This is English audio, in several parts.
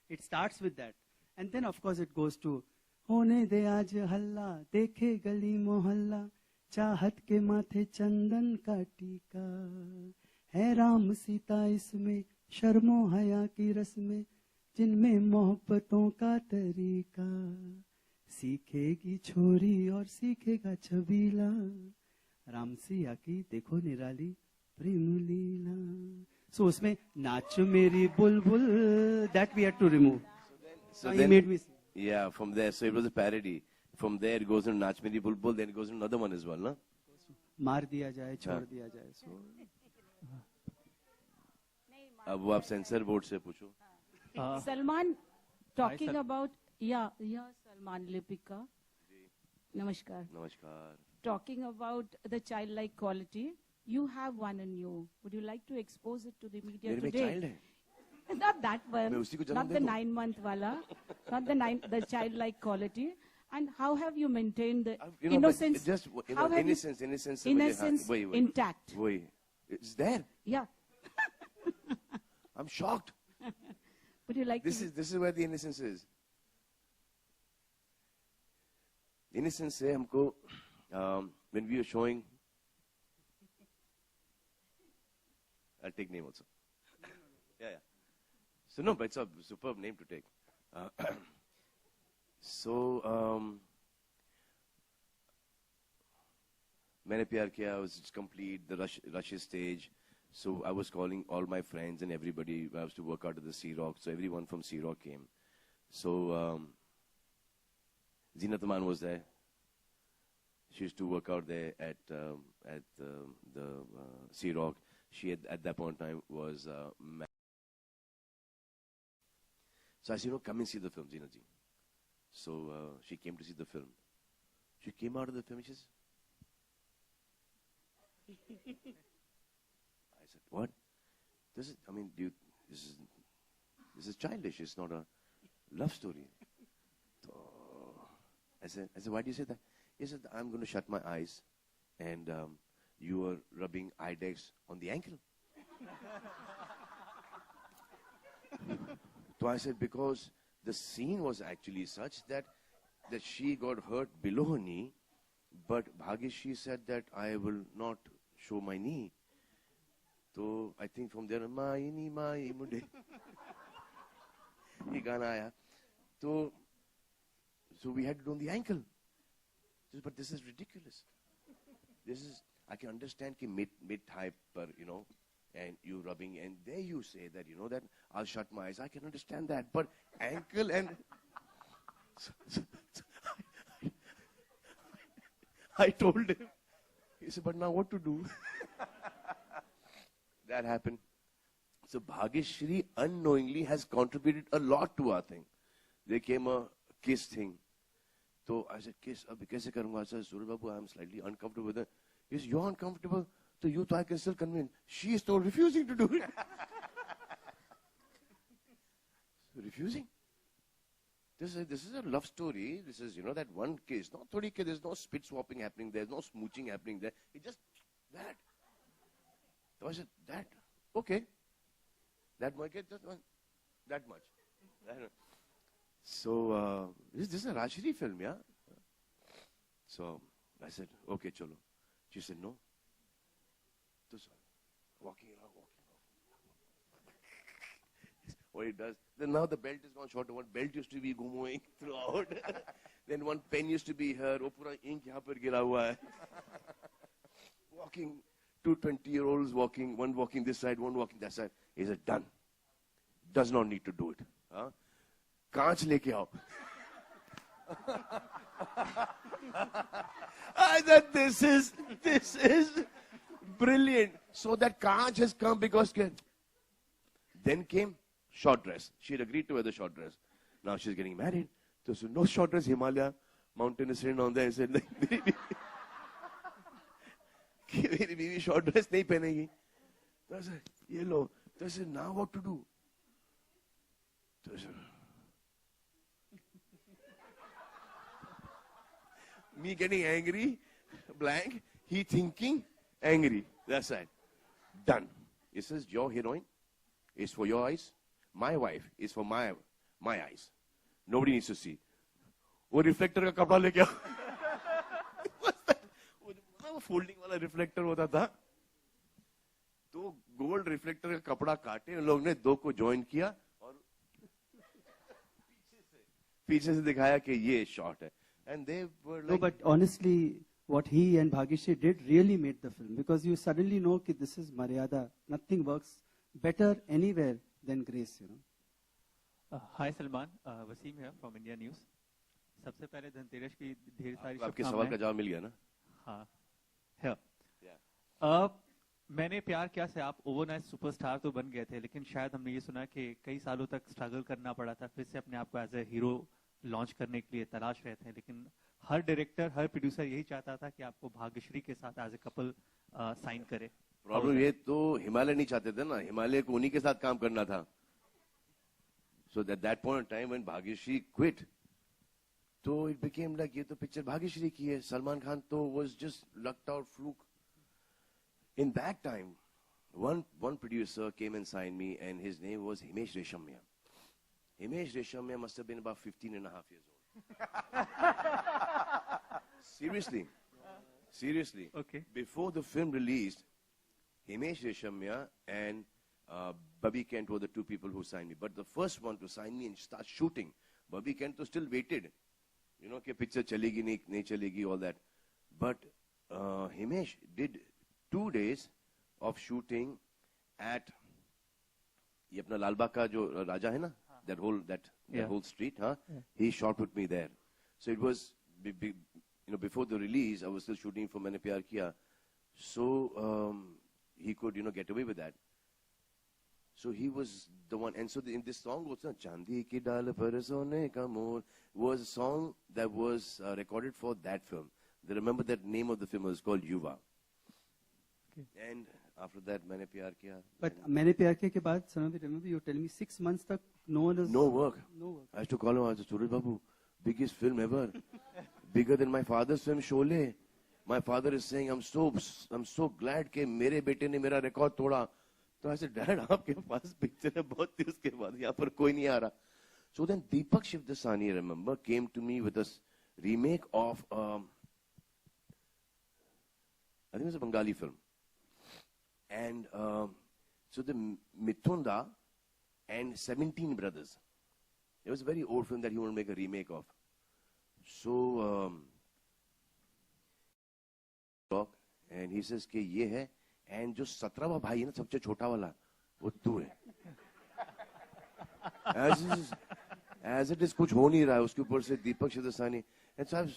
It starts with that. And then, of course, it goes to, होने दे आज हल्ला, देखे गली मोहल्ला, चाहत के माथे चंदन का टीका, है राम सीता इसमें, शर्मो हया की रस्में, जिनमें मोहब्बतों का तरीका, सीखेगी छोरी और सीखेगा छबीला, राम सिया की देखो निराली प्रेम लीला. So उसमें नाच मेरी बुलबुल, that we had to remove. So he then, made me sing. yeah, from there, so it was a parody. From there it goes into Nach Meri Bulbul, then it goes into another one as well, no? मार दिया जाए, छोड़ दिया जाए. So अब वो आप sensor board से पूछो. Salman, talking about, yeah, Salman Lipika. Namaskar. Namaskar. Talking about the childlike quality, you have one in you. Would you like to expose it to the media मेरे में today? child है. Not that one. मैं उसी को जन्म Not they the दूं. 9-month wala. Not the childlike quality. And how have you maintained the You know, innocence? but just how have you- innocence innocence wait. intact. Wait, it's there. Yeah. I'm shocked. Would you like This to? is where the innocence is. Innocence से हमको when we were showing, I'll take name also. Yeah. So no, but it's a superb name to take. मैंने प्यार किया, I was complete the rush stage. So I was calling all my friends and everybody. I was to work out at the Sea Rock. So everyone from Sea Rock came. So Zeenat Aman was there. She used to work out there at the Sea Rock. She at that point in time was so I said, come and see the film, Zeenat ji. So she came to see the film. She came out of the film. She says, I said, what? This is childish. It's not a love story. So, I said, why do you say that? He said, I'm going to shut my eyes and you are rubbing Idex on the ankle. So I said, because the scene was actually such that she got hurt below her knee, but Bhagyashi said that I will not show my knee. So I think from there, Mai Mude. Ye gana aaya. So we had to do on the ankle. But this is ridiculous. I can understand ki mid-thigh per, and you rubbing, and there you say that, that I'll shut my eyes. I can understand that. But ankle and... I told him. He said, but now what to do? That happened. So Bhagyashri unknowingly has contributed a lot to our thing. There came a kiss thing. So I said, kiss, abhi kaise karunga? I said, Surya Babu, I'm slightly uncomfortable with it. He said, you're uncomfortable? So you I can still convince. She is still refusing to do it. So refusing. This is a love story. This is, that one kiss. Not thodi ke, there's no spit swapping happening there. There's no smooching happening there. It's just that. So I said, that? Okay. That much? That much. So, this is a Rajshri film, yeah? So, I said, okay, chalo. She said, no. So, walking around. What it does. Then now the belt is gone short. One belt used to be going throughout. Then one pen used to be here. Oh, pura ink yahan par gira hua hai. Walking, 2 20-year-olds walking, one walking this side, one walking that side. He said, done. Does not need to do it. Huh? कांच लेके आओ. I said, this is brilliant. So that कांच has come because then came short dress. She had agreed to wear the short dress. Now she's getting married. So no short dress, Himalaya mountain is written on there. I said, मेरी बीवी short dress नहीं पहनेगी. So I said, ये लो. So I said, now what to do? So I said, me getting angry, blank, he thinking, angry. That's right. Done. He says, your heroine is for your eyes. My wife is for my my eyes. Nobody needs to see. वो reflector का कपड़ा लेके आओ. वो folding वाला reflector होता था. तो गोल्ड रिफ्लेक्टर का कपड़ा काटे, उन लोग ने दो को ज्वाइन किया और पीछे से दिखाया कि ये शॉट है. And they were No, like, but honestly, what he and Bhagyashree did really made the film, because you suddenly know that this is Maryada. Nothing works better anywhere than Grace, you know. हाय सलमान, वसीम है from India news. सबसे पहले धनतेरस की ढेर सारी आपके सवाल का जवाब मिल गया ना. हाँ है. मैंने प्यार किया से आप ओवरनाइट सुपरस्टार तो बन गए थे, लेकिन शायद हमने ये सुना कि कई सालों तक स्ट्रगल करना पड़ा था, फिर से अपने आप को एज ए हीरो लॉन्च करने के लिए तलाश रहे थे. लेकिन हर डायरेक्टर, हर प्रोड्यूसर यही चाहता था कि आपको भाग्यश्री के साथ एज ए कपल साइन करे. प्रॉब्लम ये तो हिमालय नहीं चाहते थे ना, हिमालय को उन्हीं के साथ काम करना था. So at that point in time when Bhagyashree quit, so it became like ये तो पिक्चर भाग्यश्री की है, सलमान खान तो was just lucked out fluke. In that time, one producer came and signed me, and his name was Himesh Reshamya. Himesh Reshamya must have been about 15 and a half years old. Seriously. Okay. Before the film released, Himesh Reshamya and Bobby Kent were the two people who signed me. But the first one to sign me and start shooting, Bobby Kent was still waited. You know, कि picture चलेगी नहीं चलेगी, all that. But Himesh did 2 days of shooting at ये अपना लालबाग का जो राजा है ना, that whole street, huh? Yeah. He shot with me there. So it was, before the release, I was still shooting for Maine Pyar Kiya. So he could, get away with that. So he was the one. And so in this song also, Chandi ki dal par sone ka mor, was a song that was recorded for that film. They remember that name of the film was called Yuva. Okay. And after that, Maine Pyar Kiya. But Maine Pyar Kiya ke baad, Sandeep, remember you telling me 6 months tak no one is... No work. No work. I used to call him, I said, Suraj Babu, biggest film ever. Bigger than my father's film, Sholay. My father is saying, I'm so glad कि मेरे बेटे ने मेरा record तोड़ा. तो I said, Dad, आपके पास picture है बहुत थी, उसके बाद यहाँ पर कोई नहीं आ रहा. So then Deepak Shivdasani, I remember, came to me with a remake of, I think it was a Bengali film. And so the Mithunda and 17 Brothers. It was a very old film that he wanted to make a remake of. So, and he says कि ये है, and जो 17वां भाई है ना, सबसे छोटा वाला, वो तू है. As it is, कुछ हो नहीं रहा है, उसके ऊपर से दीपक Shivdasani. And so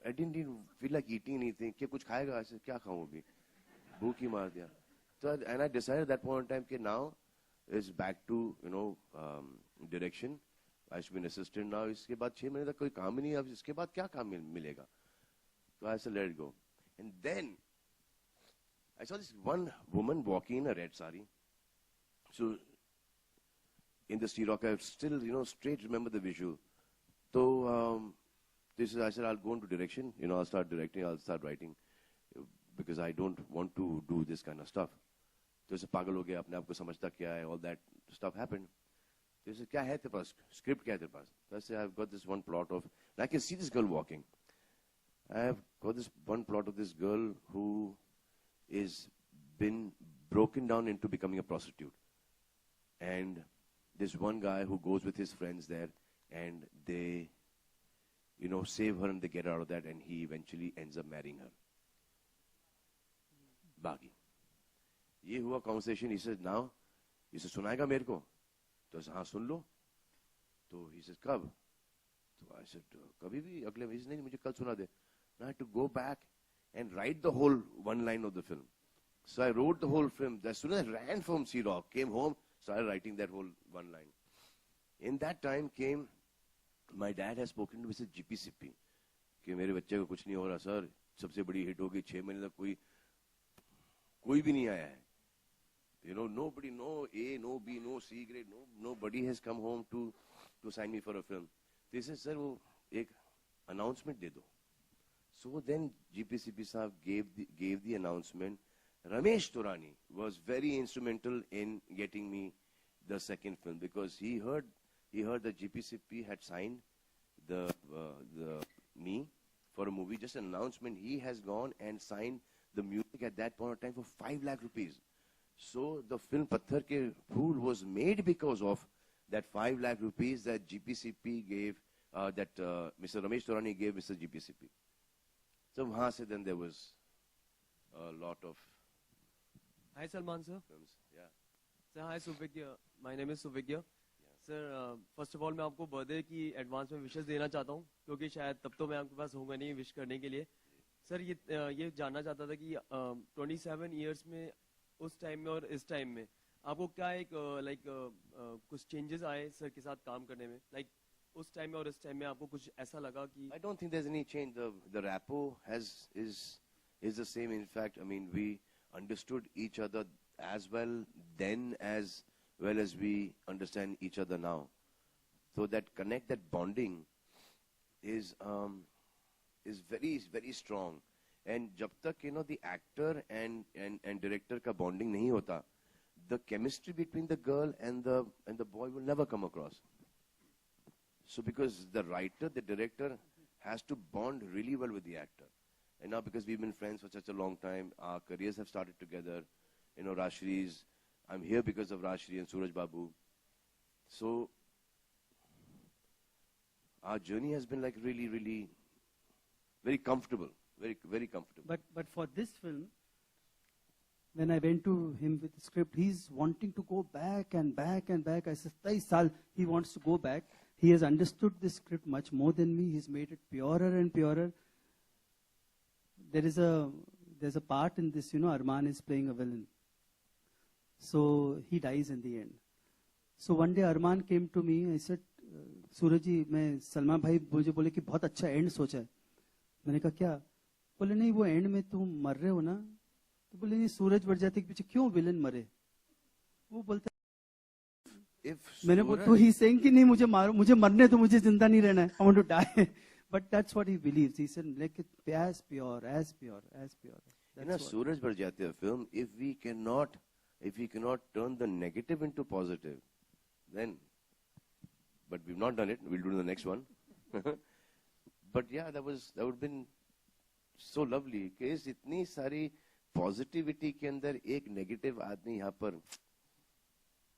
I didn't even feel like eating anything. कि कुछ खाएगा, ऐसे क्या खाऊं अभी? भूख ही मार दिया. So, and I decided at that point in time कि now is back to, direction. I should be an assistant now. इसके बाद 6 महीने तक कोई काम ही नहीं, अब इसके बाद क्या काम मिलेगा? So I said, let it go. And then I saw this one woman walking in a red sari. So in the Sea Rock, I still, straight remember the visual. So I said, I'll go into direction. I'll start directing, I'll start writing. Because I don't want to do this kind of stuff. तो ऐसे पागल हो गया, अपने आप को समझता क्या है, all that stuff happened. तो ऐसे क्या है तेरे पास, script क्या है तेरे पास? तो ऐसे I've got this one plot of, and I can see this girl walking. I have got this one plot of this girl who is been broken down into becoming a prostitute. And there's one guy who goes with his friends there, and they, save her and they get her out of that, and he eventually ends up marrying her. Bagi. ये हुआ conversation. He said, now, सुनाएगा मेरे को? तो हाँ सुन लो. तो he said, कब? तो I said, कभी भी अगले महीने. नहीं, मुझे कल सुना दे. I had to go back and write the whole one line of the film. So I wrote the whole film. As soon as I ran from Sea Rock, came home, started writing that whole one line. In that time came, my dad has spoken to Mr. GP Sippy कि मेरे बच्चे को कुछ नहीं हो रहा sir, सबसे बड़ी हिट होगी, 6 महीने तक कोई भी नहीं आया है. Nobody, no A, no B, no C grade, nobody has come home to sign me for a film. They said, sir, वो एक announcement दे दो. So then GPCP साहब gave the announcement. Ramesh Turani was very instrumental in getting me the second film because he heard that GPCP had signed the me for a movie. Just an announcement. He has gone and signed the music at that point of time for 5 lakh rupees. So the film Patthar Ke Phool was made because of that 5 lakh rupees that GPCP gave, that Mr. Ramesh Taurani gave Mr. GPCP. So wahan se then there was a lot of Hi Salman sir. films. Yeah. Sir, hi Suvigya. My name is Suvigya. Sir first of all मैं आपको birthday की advance में wishes देना चाहता हूँ क्योंकि शायद तब तो मैं आपके पास होऊंगा नहीं विश करने के लिए सर ये जानना चाहता था कि 27 इयर्स में उस टाइम में और इस टाइम में आपको क्या एक कुछ चेंजेस आए सर के साथ काम करने में उस टाइम में और इस टाइम में आपको कुछ ऐसा लगा कि I don't think there's any change. The rapport is the same. In fact, I mean, we understood each other as well then as well as we understand each other now. So that connect, that bonding is very, very strong. And jab tak, the actor and director ka bonding nahi hota, the chemistry between the girl and the boy will never come across. So because the writer, the director has to bond really well with the actor. And now because we've been friends for such a long time, our careers have started together. Rashtri's, I'm here because of Rashtri and Suraj Babu. So our journey has been really, really very comfortable. Very, very comfortable. But for this film, when I went to him with the script, he's wanting to go back and back and back. I said, 23 saal, he wants to go back. He has understood the script much more than me. He's made it purer and purer. There's a part in this, Arman is playing a villain. So he dies in the end. So one day Arman came to me. I said, सूरज जी मैं सलमान भाई मुझे बोले कि बहुत अच्छा and सोचा है. मैंने कहा क्या? बोले नहीं वो एंड में तुम मर रहे हो ना. तो बोले नहीं सूरज बरजाती के पीछे क्यों विलन मरे? वो बोलते मैंने बोला तो ही सेइंग कि नहीं मुझे मरने तो मुझे जिंदा नहीं रहना है. I want to die. But that's what he believes. He said like it as pure. Suraj Barjatya film, if we cannot turn the negative into positive, then, but we've not done it. We'll do the next one. But yeah, that would have been so lovely. Because itni sari positivity ke andar ek negative आदमी यहाँ पर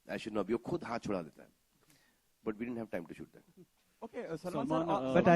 I should not be. वो खुद हाथ छुड़ा देता है. But we didn't have time to shoot that. Okay, Salman sir, but